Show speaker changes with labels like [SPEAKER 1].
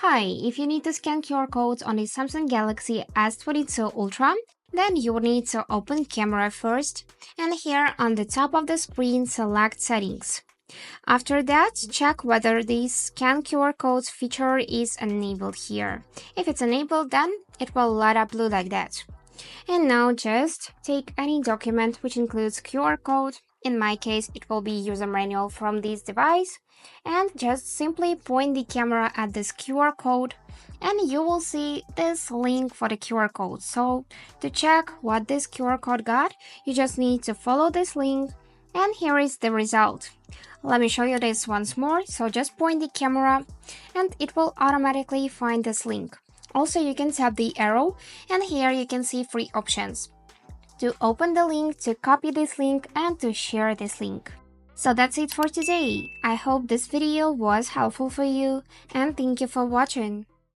[SPEAKER 1] Hi, if you need to scan QR codes on the Samsung Galaxy S22 Ultra, then you will need to open camera first, and here on the top of the screen select settings. After that, check whether the scan QR codes feature is enabled here. If it's enabled, then it will light up blue like that. And now just take any document which includes QR code. In my case, it will be user manual from this device, and just simply point the camera at this QR code and you will see this link for the QR code. So to check what this QR code got, you just need to follow this link, and here is the result. Let me show you this once more. So just point the camera and it will automatically find this link. Also, you can tap the arrow and here you can see three options: to open the link, to copy this link, and to share this link. So that's it for today. I hope this video was helpful for you, and thank you for watching.